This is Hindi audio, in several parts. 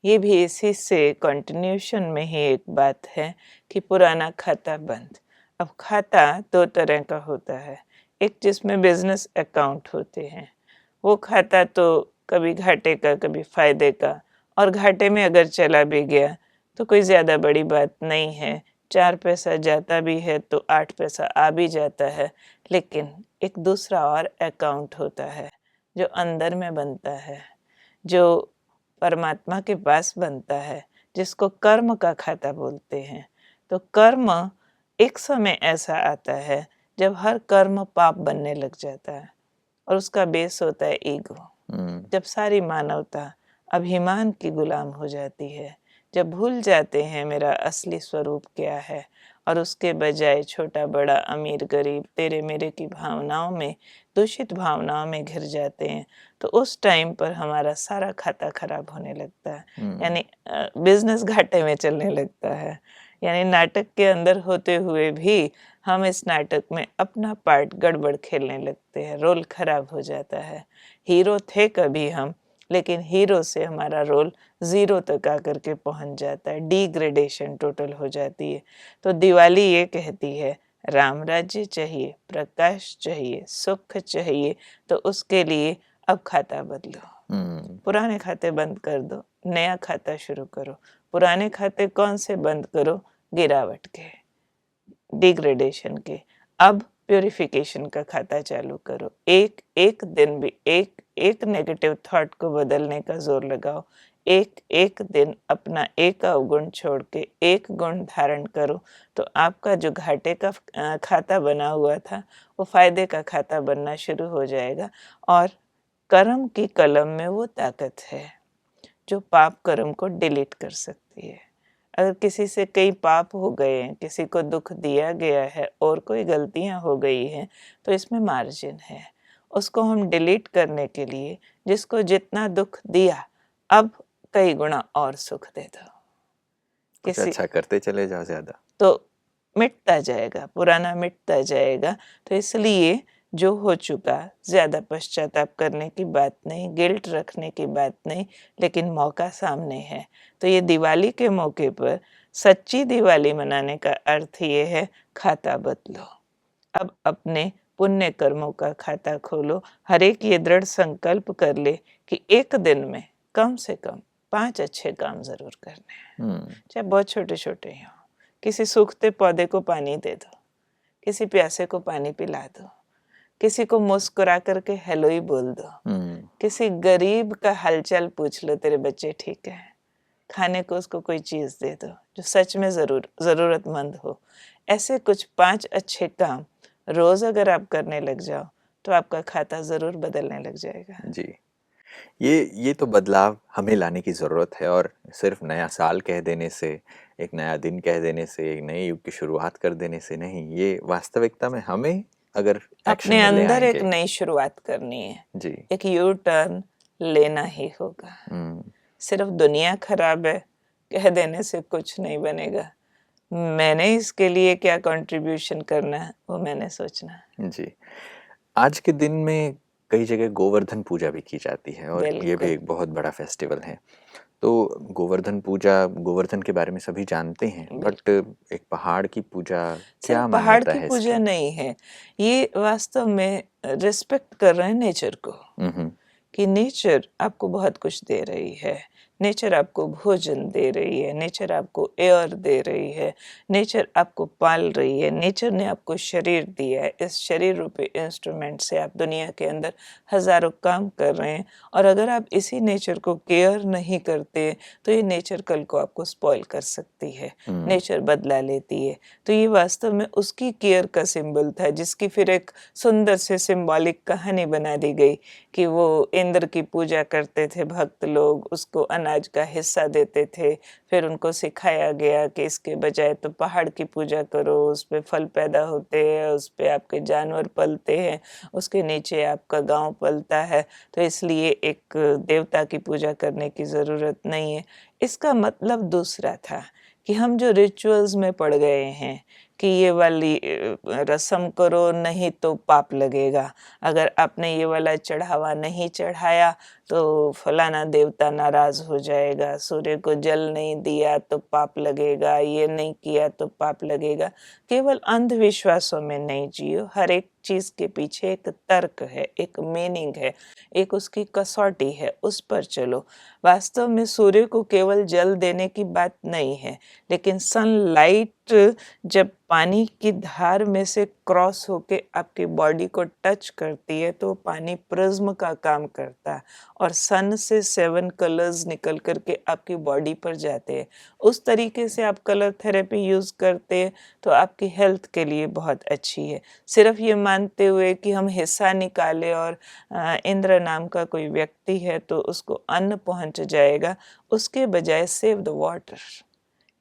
ये भी इसी से कंटिन्यूशन में ही एक बात है कि पुराना खाता बंद। अब खाता दो तरह का होता है, एक जिसमें बिजनेस अकाउंट होते हैं, वो खाता तो कभी घाटे का कभी फायदे का, और घाटे में अगर चला भी गया तो कोई ज़्यादा बड़ी बात नहीं है, 4 पैसा जाता भी है तो 8 पैसा आ भी जाता है। लेकिन एक दूसरा और अकाउंट होता है जो अंदर में बनता है, जो परमात्मा के पास बनता है, जिसको कर्म का खाता बोलते हैं। तो कर्म, एक समय ऐसा आता है जब हर कर्म पाप बनने लग जाता है, और उसका बेस होता है ईगो। जब सारी मानवता अभिमान की गुलाम हो जाती है, जब भूल जाते हैं मेरा असली स्वरूप क्या है, और उसके बजाय छोटा बड़ा अमीर गरीब तेरे मेरे की भावनाओं में, दूषित भावनाओं में घिर जाते हैं, तो उस टाइम पर हमारा सारा खाता खराब होने लगता है। यानी बिजनेस घाटे में चलने लगता है। यानी नाटक के अंदर होते हुए भी हम इस नाटक में अपना पार्ट गड़बड़ खेलने लगते हैं, रोल खराब हो जाता है। हीरो थे कभी हम, लेकिन हीरो से हमारा रोल ज़ीरो तक आकर के पहुंच जाता है, डिग्रेडेशन टोटल हो जाती है। तो दिवाली ये कहती है, राम राज्य चाहिए, प्रकाश चाहिए, सुख चाहिए, तो उसके लिए अब खाता बदलो। पुराने खाते बंद कर दो, नया खाता शुरू करो। पुराने खाते कौन से बंद करो? गिरावट के, डिग्रेडेशन के। अब प्यूरिफिकेशन का खाता चालू करो। एक एक दिन भी एक नेगेटिव थॉट को बदलने का जोर लगाओ। एक एक दिन अपना एक अवगुण छोड़ के एक गुण धारण करो, तो आपका जो घाटे का खाता बना हुआ था वो फायदे का खाता बनना शुरू हो जाएगा। और कर्म की कलम में वो ताकत है जो पाप कर्म को डिलीट कर सकती है। अगर किसी से कई पाप हो गए हैं, किसी को दुख दिया गया है और कोई गलतियां हो गई हैं, तो इसमें मार्जिन है। उसको हम डिलीट करने के लिए जिसको जितना दुख दिया, अब कई गुना और सुख दे दो। कुछ अच्छा करते चले जाओ ज़्यादा, तो मिटता जाएगा, पुराना मिटता जाएगा। तो इसलिए जो हो चुका, ज़्यादा पश्चाताप करने की बात नहीं, गिल्ट रखने की बात नहीं, लेकिन मौका सामने है। तो ये दिवाली के मौके पर सच्ची दिवाली मनाने का अर्थ ये है, खाता बदलो। अब अपने पुण्य कर्मों का खाता खोलो। हर एक ये दृढ़ संकल्प कर ले कि एक दिन में कम से कम 5 अच्छे काम ज़रूर करने हैं, चाहे बहुत छोटे-छोटे ही हों। किसी सूखते पौधे को पानी दे दो, किसी प्यासे को पानी पिला दो, किसी को मुस्कुरा करके हेलो ही बोल दो, किसी गरीब का हालचाल पूछ लो, तेरे बच्चे ठीक है, खाने को उसको कोई चीज़ दे दो जो सच में ज़रूरतमंद हो। ऐसे कुछ 5 अच्छे काम रोज़ अगर आप करने लग जाओ, तो आपका खाता ज़रूर बदलने लग जाएगा। जी। ये तो बदलाव हमें लाने की ज़रूरत है, और सिर्फ नया साल कह देने से, एक नया दिन कह देने से, एक नए युग की शुरुआत कर देने से नहीं, ये वास्तविकता में हमें अगर एक्शन अपने में ले अंदर एक आएंगे। नई शुरुआत करनी है, जी। एक यू टर्न लेना ही होगा। सिर्फ दुनिया खराब है कह देने से कुछ नहीं बनेगा। मैंने इसके लिए क्या कंट्रीब्यूशन करना है, वो मैंने सोचना है। जी। आज के दिन में कई जगह गोवर्धन पूजा भी की जाती है, और ये भी बिल्कुल। एक बहुत बड़ा फेस्टिवल है। तो गोवर्धन पूजा, गोवर्धन के बारे में सभी जानते हैं, बट बिल्कुल। एक पहाड़ की पूजा, सिर्फ क्या पहाड़ मान्यता की है पूजा इसकी? नहीं है, ये वास्तव में रिस्पेक्ट कर रहे हैं नेचर को, कि नेचर आपको बहुत कुछ दे रही है। नेचर आपको भोजन दे रही है, नेचर आपको एयर दे रही है, नेचर आपको पाल रही है, नेचर ने आपको शरीर दिया है। इस शरीर रूपी इंस्ट्रूमेंट से आप दुनिया के अंदर हज़ारों काम कर रहे हैं, और अगर आप इसी नेचर को केयर नहीं करते, तो ये नेचर कल को आपको स्पॉइल कर सकती है, नेचर बदला लेती है। तो ये वास्तव में उसकी केयर का सिंबल था, जिसकी फिर एक सुंदर से सिंबॉलिक कहानी बना दी गई कि वो इंद्र की पूजा करते थे भक्त लोग, उसको अनाज का हिस्सा देते थे। फिर उनको सिखाया गया कि इसके बजाय तो पहाड़ की पूजा करो, उस पे फल पैदा होते हैं, उस पे आपके जानवर पलते हैं, उसके नीचे आपका गांव पलता है, तो इसलिए एक देवता की पूजा करने की ज़रूरत नहीं है। इसका मतलब दूसरा था कि हम जो रिचुअल्स में पड़ गए हैं कि ये वाली रस्म करो नहीं तो पाप लगेगा, अगर आपने ये वाला चढ़ावा नहीं चढ़ाया तो फलाना देवता नाराज हो जाएगा, सूर्य को जल नहीं दिया तो पाप लगेगा, ये नहीं किया तो पाप लगेगा। केवल अंधविश्वासों में नहीं जियो, हर एक चीज के पीछे एक तर्क है, एक मीनिंग है, एक उसकी कसौटी है, उस पर चलो। वास्तव में सूर्य को केवल जल देने की बात नहीं है, लेकिन सनलाइट जब पानी की धार में से क्रॉस होके आपकी बॉडी को टच करती है तो पानी प्रिज्म का काम करता है और सन से 7 कलर्स निकल करके आपकी बॉडी पर जाते हैं। उस तरीके से आप कलर थेरेपी यूज़ करते हैं तो आपकी हेल्थ के लिए बहुत अच्छी है। सिर्फ ये मानते हुए कि हम हिस्सा निकालें और इंद्र नाम का कोई व्यक्ति है तो उसको अन्न पहुंच जाएगा, उसके बजाय सेव द वाटर,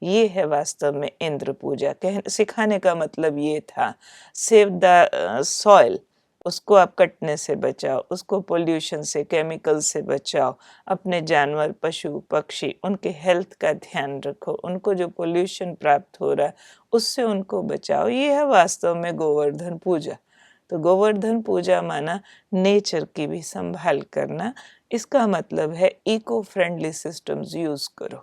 ये है वास्तव में इंद्र पूजा। सिखाने का मतलब ये था, सेव द सॉइल, उसको आप कटने से बचाओ, उसको पोल्यूशन से, केमिकल से बचाओ, अपने जानवर, पशु पक्षी, उनके हेल्थ का ध्यान रखो, उनको जो पोल्यूशन प्राप्त हो रहा है उससे उनको बचाओ। ये है वास्तव में गोवर्धन पूजा। तो गोवर्धन पूजा माना नेचर की भी संभाल करना, इसका मतलब है इको फ्रेंडली सिस्टम्स यूज करो।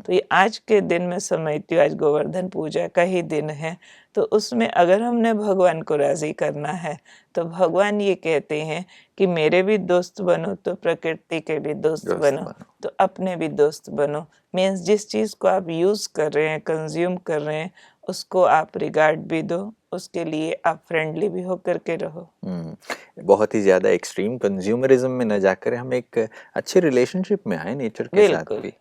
तो ये आज के दिन में समझती हूँ, आज गोवर्धन पूजा का ही दिन है, तो उसमें अगर हमने भगवान को राजी करना है तो भगवान ये कहते हैं कि मेरे भी दोस्त बनो तो प्रकृति के भी दोस्त बनो, तो अपने भी दोस्त बनो। मीन्स जिस चीज़ को आप यूज़ कर रहे हैं, कंज्यूम कर रहे हैं, उसको आप रिगार्ड भी दो, उसके लिए आप फ्रेंडली भी होकर के रहो। बहुत ही ज़्यादा एक्सट्रीम कंज्यूमरिज्म में न जाकर हम एक अच्छे रिलेशनशिप में आए नेचर के साथ बिल्कुल। भी।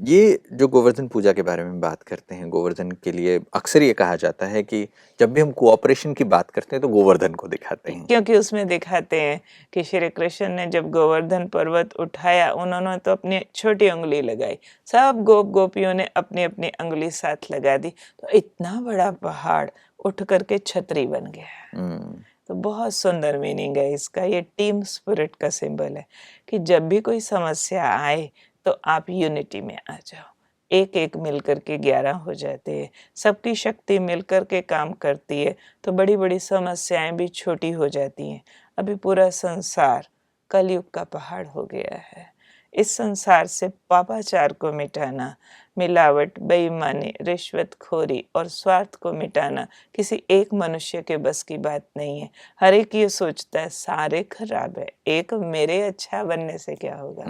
ये जो गोवर्धन पूजा के बारे में बात करते हैं, गोवर्धन के लिए अक्सर ये कहा जाता है कि जब भी हम कोऑपरेशन की बात करते हैं तो गोवर्धन को दिखाते हैं। क्योंकि उसमें दिखाते हैं कि श्री कृष्ण ने जब गोवर्धन पर्वत उठाया, उन्होंने तो अपनी छोटी उंगली लगाई, सब गोप गोपियों ने अपनी अपनी उंगली साथ लगा दी, तो इतना बड़ा पहाड़ उठ करके छतरी बन गया। तो बहुत सुंदर मीनिंग है इसका। ये टीम स्पिरिट का सिंबल है कि जब भी कोई समस्या आए तो आप यूनिटी में आ जाओ। एक एक मिल करके 11 हो जाते हैं, सबकी शक्ति मिल करके काम करती है तो बड़ी बड़ी समस्याएं भी छोटी हो जाती हैं। अभी पूरा संसार कलयुग का पहाड़ हो गया है। इस संसार से पापाचार को मिटाना, मिलावट, बेईमानी, रिश्वतखोरी और स्वार्थ को मिटाना किसी एक मनुष्य के बस की बात नहीं है। हर एक ये सोचता है सारे खराब है, एक मेरे अच्छा बनने से क्या होगा।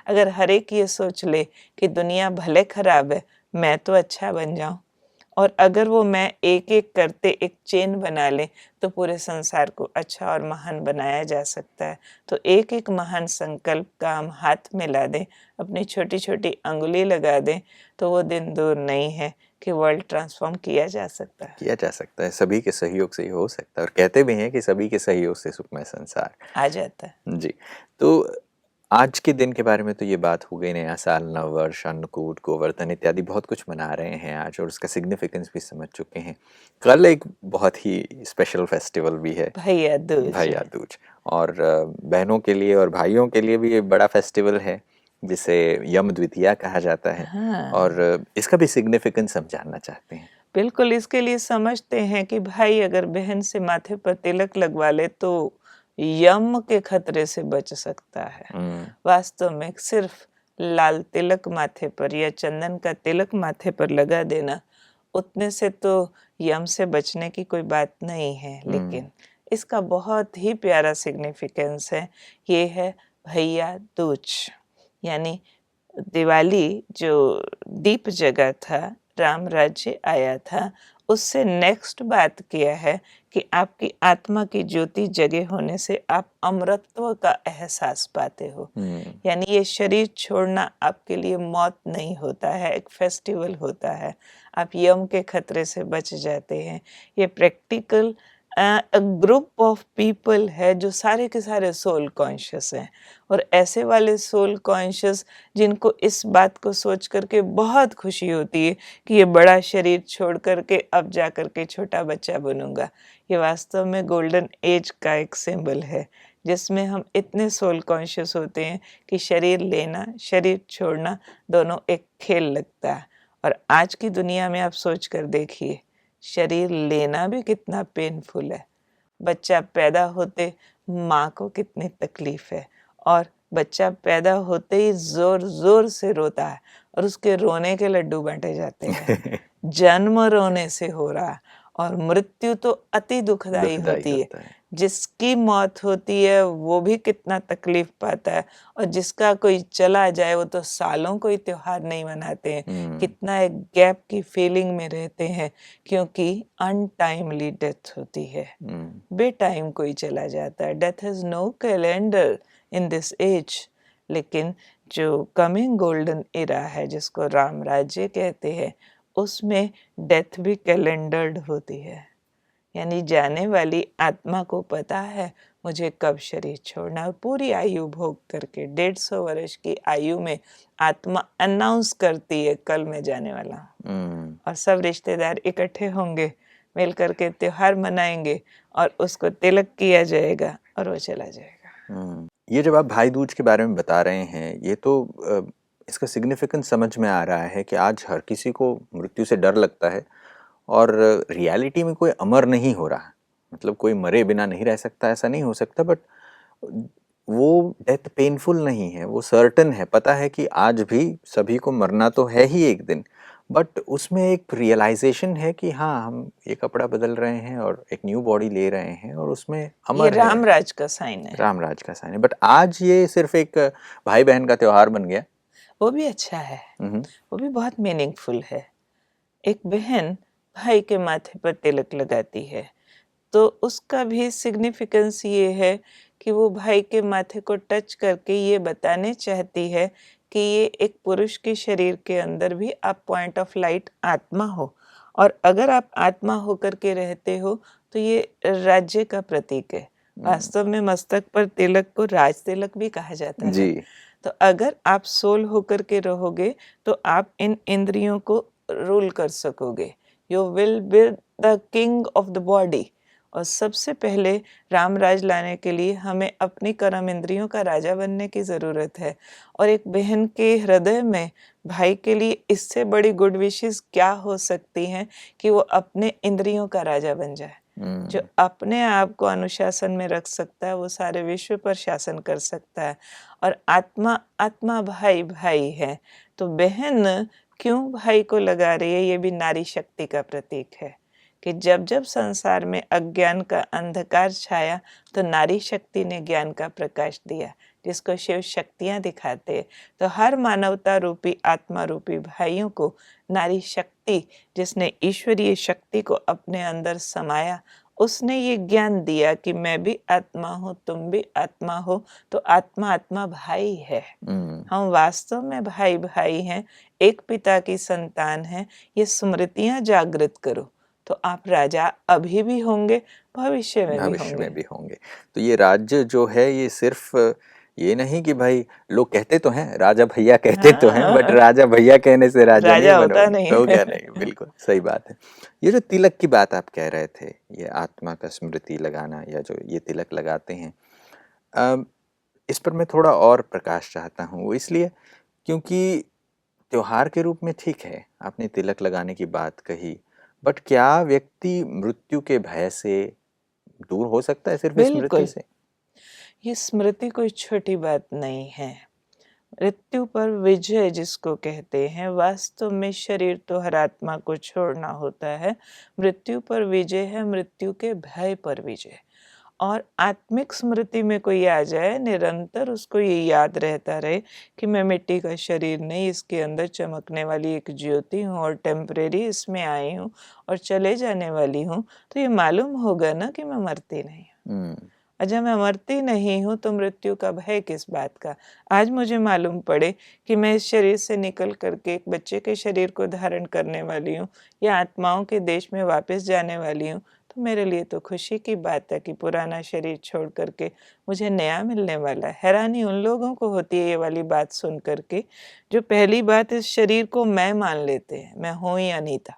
अगर हर एक ये सोच ले कि दुनिया भले खराब है, मैं तो अच्छा बन जाऊं, और अगर वो मैं एक एक करते एक चेन बना ले तो पूरे संसार को अच्छा और महान बनाया जा सकता है। तो एक एक महान संकल्प का हम हाथ मिला दें, अपनी छोटी छोटी अंगुली लगा दें, तो वो दिन दूर नहीं है कि वर्ल्ड ट्रांसफॉर्म किया जा सकता है। किया जा सकता है, सभी के सहयोग से ही हो सकता है, और कहते भी हैं कि सभी के सहयोग से सुखमय संसार आ जाता है। जी। तो आज के दिन के बारे में तो ये बात हो गई, नया साल, नववर्ष, अन्नकूट, गोवर्धन इत्यादि बहुत कुछ मना रहे हैं आज, और उसका सिग्निफिकेंस भी समझ चुके हैं। कल एक बहुत ही स्पेशल फेस्टिवल भी है, भैया दूज। भैया दूज, और बहनों के लिए और भाइयों के लिए भी एक बड़ा फेस्टिवल है जिसे यम द्वितीया कहा जाता है। हाँ, और इसका भी सिग्निफिकेंस हम जानना चाहते हैं। बिल्कुल। इसके लिए समझते हैं कि भाई अगर बहन से माथे पर तिलक लगवा ले तो यम के खतरे से बच सकता है। वास्तव में सिर्फ लाल तिलक माथे पर या चंदन का तिलक माथे पर लगा देना, उतने से तो यम से बचने की कोई बात नहीं है, लेकिन इसका बहुत ही प्यारा सिग्निफिकेंस है। ये है भैया दूज, यानी दिवाली जो दीप जगा था, राम राज्य आया था, उससे नेक्स्ट बात किया है कि आपकी आत्मा की ज्योति जगे होने से आप अमरत्व का एहसास पाते हो। यानी ये शरीर छोड़ना आपके लिए मौत नहीं होता है, एक फेस्टिवल होता है। आप यम के खतरे से बच जाते हैं। ये प्रैक्टिकल ग्रुप ऑफ पीपल है जो सारे के सारे सोल कॉन्शियस हैं, और ऐसे वाले सोल कॉन्शियस जिनको इस बात को सोच करके बहुत खुशी होती है कि ये बड़ा शरीर छोड़ करके अब जा करके छोटा बच्चा बनूंगा। ये वास्तव में गोल्डन एज का एक सिंबल है जिसमें हम इतने सोल कॉन्शियस होते हैं कि शरीर लेना, शरीर छोड़ना दोनों एक खेल लगता है। और आज की दुनिया में आप सोच कर देखिए, शरीर लेना भी कितना पेनफुल है। बच्चा पैदा होते माँ को कितनी तकलीफ है, और बच्चा पैदा होते ही ज़ोर ज़ोर से रोता है और उसके रोने के लड्डू बाँटे जाते हैं। जन्म रोने से हो रहा, और मृत्यु तो अति दुखदाई दुखदाई होती है। होता है। जिसकी मौत होती है वो भी कितना तकलीफ पाता है, और जिसका कोई चला जाए वो तो सालों कोई त्योहार नहीं मनाते हैं। कितना एक गैप की फीलिंग में रहते हैं, क्योंकि अनटाइमली डेथ होती है। बेटाइम कोई चला जाता है। Death has no calendar in this age. लेकिन जो कमिंग गोल्डन इरा है, जिसको राम राज्य कहते हैं, उसमें डेथ भी कैलेंडर्ड होती है। यानी जाने वाली आत्मा को पता है मुझे कब शरीर छोड़ना है। पूरी आयु भोग करके 150 वर्ष की आयु में आत्मा अनाउंस करती है कल मैं जाने वाला हूँ, और सब रिश्तेदार इकट्ठे होंगे, मिल करके त्योहार मनाएंगे और उसको तिलक किया जाएगा और वो चला जाएगा। ये जब आप भाई दूज के बारे में बता रहे हैं, ये तो इसका सिग्निफिकेंस समझ में आ रहा है कि आज हर किसी को मृत्यु से डर लगता है, और रियलिटी में कोई अमर नहीं हो रहा। मतलब कोई मरे बिना नहीं रह सकता, ऐसा नहीं हो सकता, बट वो डेथ पेनफुल नहीं है, वो सर्टन है। पता है कि आज भी सभी को मरना तो है ही एक दिन, बट उसमें एक रियलाइजेशन है कि हाँ, हम ये कपड़ा बदल रहे हैं और एक न्यू बॉडी ले रहे हैं, और उसमें ये अमर है। रामराज का साइन है। रामराज का साइन है। बट आज ये सिर्फ एक भाई बहन का त्योहार बन गया। वो भी अच्छा है, वो भी बहुत मीनिंगफुल है। एक बहन भाई के माथे पर तिलक लगाती है, तो उसका भी सिग्निफिकेंस ये है कि वो भाई के माथे को टच करके ये बताने चाहती है कि ये एक पुरुष के शरीर के अंदर भी आप पॉइंट ऑफ लाइट आत्मा हो, और अगर आप आत्मा होकर के रहते हो तो ये राज्य का प्रतीक है। वास्तव में मस्तक पर तिलक को राज तिलक भी कहा जाता है। जी। तो अगर आप सोल होकर के रहोगे तो आप इन इंद्रियों को रूल कर सकोगे। You will be the king of the body. और सबसे पहले रामराज लाने के लिए हमें अपनी कर्म इंद्रियों का राजा बनने की ज़रूरत है। और एक बहन के हृदय में भाई के लिए इससे बड़ी गुड विशेस क्या हो सकती हैं कि वो अपने इंद्रियों का राजा बन जाए। जो अपने आप को अनुशासन में रख सकता है वो सारे विश्व पर शासन कर सकता है। और आत्मा आत्मा भाई भाई है, तो बहन क्यों भाई को लगा रही है, ये भी नारी शक्ति का प्रतीक है कि जब जब संसार में अज्ञान का अंधकार छाया तो नारी शक्ति ने ज्ञान का प्रकाश दिया, जिसको शिव शक्तियाँ दिखाते हैं। तो हर मानवता रूपी आत्मा रूपी भाइयों को नारी शक्ति, जिसने ईश्वरीय शक्ति को अपने अंदर समाया, उसने ये ज्ञान दिया कि मैं भी आत्मा हूँ, तुम भी आत्मा हो, तो आत्मा आत्मा भाई है। हम वास्तव में भाई भाई हैं, एक पिता की संतान हैं। ये स्मृतियाँ जागृत करो तो आप राजा अभी भी होंगे, भविष्य में भी भविष्य होंगे। में भी होंगे। तो ये राज्य जो है, ये सिर्फ ये नहीं कि भाई लोग कहते तो हैं, राजा भैया कहते तो हैं, बट हाँ, राजा भैया कहने से राजा नहीं राजा होता बनोगे, नहीं हो है। गया नहीं। बिल्कुल सही बात है। ये जो तिलक की बात आप कह रहे थे, ये आत्मा का स्मृति लगाना, या जो ये तिलक लगाते हैं, इस पर मैं थोड़ा और प्रकाश चाहता हूँ। वो इसलिए क्योंकि त्योहार के रूप में ठीक है, आपने तिलक लगाने की बात कही, बट क्या व्यक्ति मृत्यु के भय से दूर हो सकता है सिर्फ स्मृति बिल्कुल, से? ये स्मृति कोई छोटी बात नहीं है। मृत्यु पर विजय जिसको कहते हैं, वास्तव में शरीर तो हर आत्मा को छोड़ना होता है। मृत्यु पर विजय है मृत्यु के भय पर विजय। और आत्मिक स्मृति में कोई आ जाए, निरंतर उसको ये याद रहता रहे कि मैं मिट्टी का शरीर नहीं, इसके अंदर चमकने वाली एक ज्योति हूँ और टेम्परेरी इसमें आई हूँ और चले जाने वाली हूँ, तो ये मालूम होगा ना कि मैं मरती नहीं हूँ। और जब मैं मरती नहीं हूँ तो मृत्यु का भय किस बात का। आज मुझे मालूम पड़े कि मैं इस शरीर से निकल करके एक बच्चे के शरीर को धारण करने वाली हूँ या आत्माओं के देश में वापस जाने वाली हूँ, तो मेरे लिए तो खुशी की बात है कि पुराना शरीर छोड़ करके मुझे नया मिलने वाला है। हैरानी उन लोगों को होती है ये वाली बात सुन करके, जो पहली बात इस शरीर को मैं मान लेते हैं, मैं हूँ या नहीं था,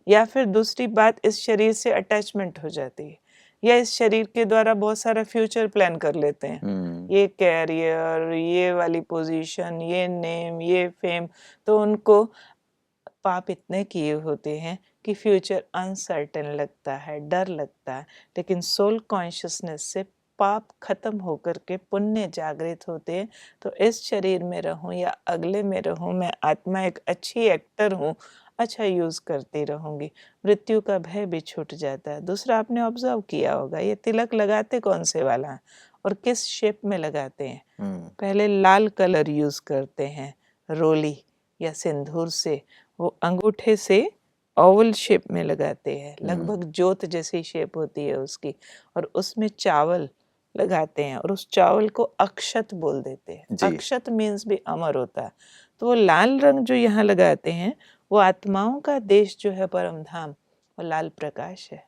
या फिर दूसरी बात इस शरीर से अटैचमेंट हो जाती है, या इस शरीर के द्वारा बहुत सारा फ्यूचर प्लान कर लेते हैं, ये कैरियर, ये वाली पोजीशन, ये नेम, ये फेम। तो उनको पाप इतने किए होते हैं कि फ्यूचर अनसर्टेन लगता है, डर लगता है, लेकिन सोल कॉन्शियसनेस से पाप खत्म होकर के पुण्य जागृत होते हैं। तो इस शरीर में रहूं या अगले में रहूं, मैं आत्मा एक अच्छी एक्टर हूं, अच्छा यूज़ करती रहूंगी, मृत्यु का भय भी छूट जाता है। दूसरा, आपने ऑब्जर्व किया होगा ये तिलक लगाते कौन से वाला है और किस शेप में लगाते हैं। पहले लाल कलर यूज़ करते हैं, रोली या सिंदूर से, वो अंगूठे से ओवल शेप में लगाते हैं, लगभग जोत जैसी शेप होती है उसकी, और उसमें चावल लगाते हैं और उस चावल को अक्षत बोल देते हैं। अक्षत मीन्स भी अमर होता है। तो वो लाल रंग जो यहाँ लगाते हैं वो आत्माओं का देश जो है परम धाम, वो लाल प्रकाश है।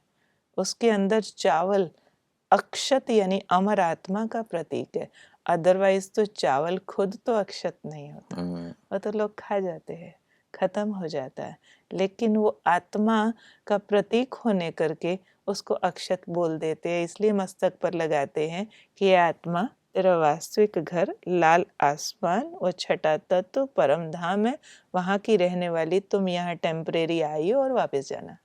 उसके अंदर चावल अक्षत यानी अमर आत्मा का प्रतीक है। अदरवाइज तो चावल खुद तो अक्षत नहीं होता, वो तो लोग खा जाते हैं, खत्म हो जाता है। लेकिन वो आत्मा का प्रतीक होने करके उसको अक्षत बोल देते हैं, इसलिए मस्तक पर लगाते हैं कि ये आत्मा तेरा वास्तविक घर लाल आसमान, वो छठा तत्व परम धाम है, वहाँ की रहने वाली तुम यहाँ टेम्परेरी आई हो और वापस जाना।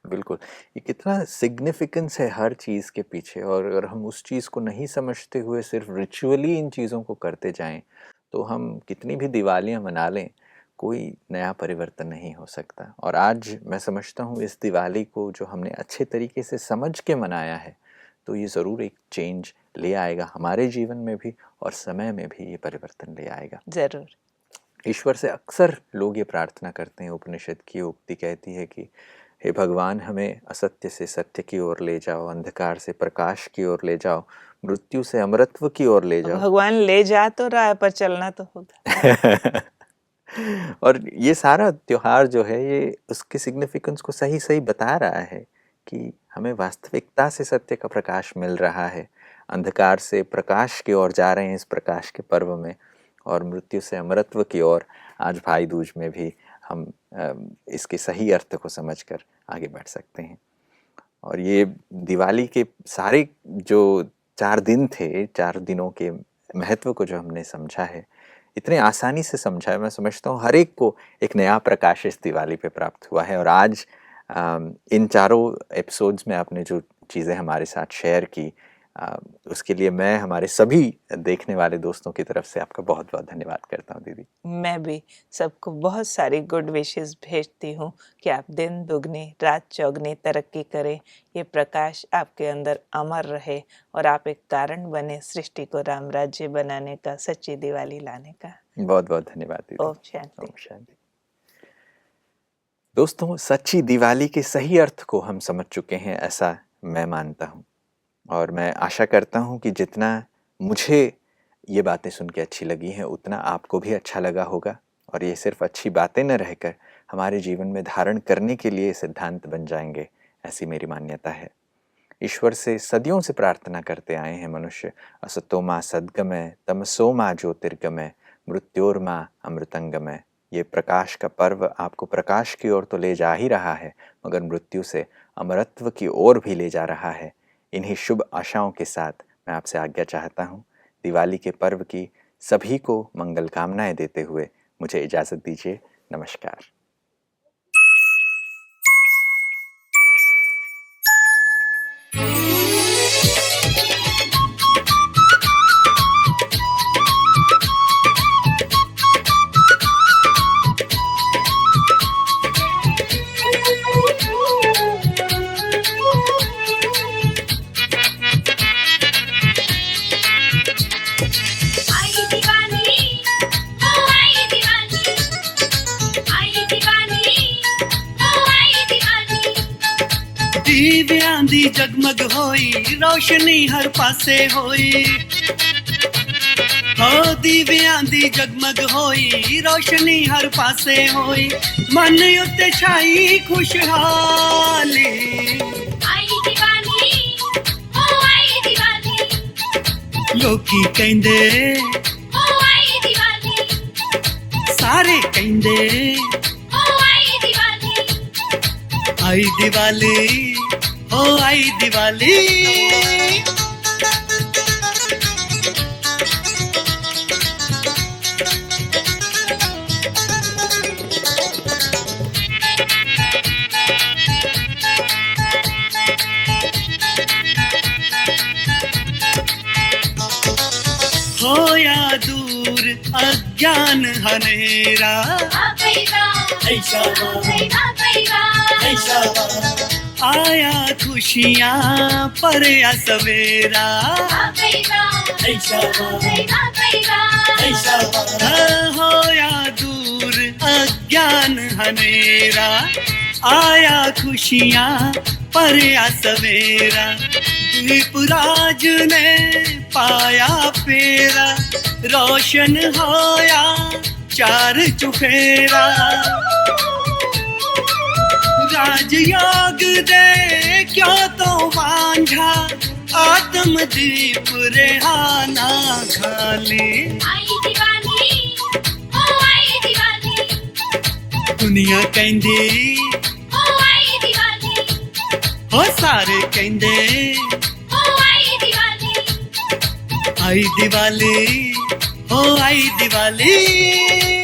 बिल्कुल, ये कितना सिग्निफिकेंस है हर चीज़ के पीछे, और अगर हम उस चीज़ को नहीं समझते हुए सिर्फ रिचुअली इन चीज़ों को करते जाएं तो हम कितनी भी दिवालियां मना लें, कोई नया परिवर्तन नहीं हो सकता। और आज मैं समझता हूँ इस दिवाली को जो हमने अच्छे तरीके से समझ के मनाया है, तो ये ज़रूर एक चेंज ले आएगा हमारे जीवन में भी और समय में भी ये परिवर्तन ले आएगा। ज़रूर। ईश्वर से अक्सर लोग ये प्रार्थना करते हैं, उपनिषद की उक्ति कहती है कि हे भगवान, हमें असत्य से सत्य की ओर ले जाओ, अंधकार से प्रकाश की ओर ले जाओ, मृत्यु से अमरत्व की ओर ले जाओ। भगवान ले जा तो रहा है पर चलना तो होगा। और ये सारा त्योहार जो है ये उसके सिग्निफिकेंस को सही सही बता रहा है कि हमें वास्तविकता से सत्य का प्रकाश मिल रहा है, अंधकार से प्रकाश की ओर जा रहे हैं इस प्रकाश के पर्व में, और मृत्यु से अमरत्व की ओर आज भाई दूज में भी हम इसके सही अर्थ को समझकर आगे बढ़ सकते हैं। और ये दिवाली के सारे जो 4 दिन थे, 4 दिनों के महत्व को जो हमने समझा है, इतने आसानी से समझा है, मैं समझता हूँ हर एक को एक नया प्रकाश इस दिवाली पे प्राप्त हुआ है। और आज इन चारों एपिसोड्स में आपने जो चीज़ें हमारे साथ शेयर की, उसके लिए मैं हमारे सभी देखने वाले दोस्तों की तरफ से आपका बहुत बहुत धन्यवाद करता हूँ दीदी। मैं भी सबको बहुत सारी गुड विशेस भेजती हूँ कि आप दिन दुगनी रात चौगनी तरक्की करें, ये प्रकाश आपके अंदर अमर रहे और आप एक कारण बने सृष्टि को राम राज्य बनाने का, सच्ची दिवाली लाने का। बहुत बहुत धन्यवाद दीदी। ओम शांति। ओम शांति। दोस्तों, सच्ची दिवाली के सही अर्थ को हम समझ चुके हैं, ऐसा मैं मानता हूँ, और मैं आशा करता हूँ कि जितना मुझे ये बातें सुन के अच्छी लगी हैं उतना आपको भी अच्छा लगा होगा, और ये सिर्फ अच्छी बातें न रहकर हमारे जीवन में धारण करने के लिए सिद्धांत बन जाएंगे, ऐसी मेरी मान्यता है। ईश्वर से सदियों से प्रार्थना करते आए हैं मनुष्य, असतो मा सद्गमय तमसो मा ज्योतिर्गमय मृत्योर्मा अमृतंगमय। ये प्रकाश का पर्व आपको प्रकाश की ओर तो ले जा ही रहा है, मगर मृत्यु से अमरत्व की ओर भी ले जा रहा है। इन्हीं शुभ आशाओं के साथ मैं आपसे आज्ञा चाहता हूँ। दिवाली के पर्व की सभी को मंगल कामनाएं देते हुए मुझे इजाज़त दीजिए। नमस्कार। दीव्यां दी जगमग होई, रोशनी हर पासे होई। हो दीव्यां दी जगमग होई, रोशनी हर पासे होई। मन उत्ते छाई खुशहाली। आई दिवाली, ओ आई दिवाली। लोकी कहंदे ओ आई दिवाली। सारे कहंदे ओ आई दिवाली। आई दिवाली, ओ आई दिवाली। अज्ञान हनेरा आया खुशियाँ परया सवेरा होया दूर अज्ञान हनेरा आया खुशियाँ परया सवेरा दीपराज ने पाया फेरा रोशन होया चार चुफेरा राजयोग दे क्यों तो वांझा आत्म दीप रेहाना खाले दुनिया कहंदी हो सारे कहंदे आई दिवाली हो आई दिवाली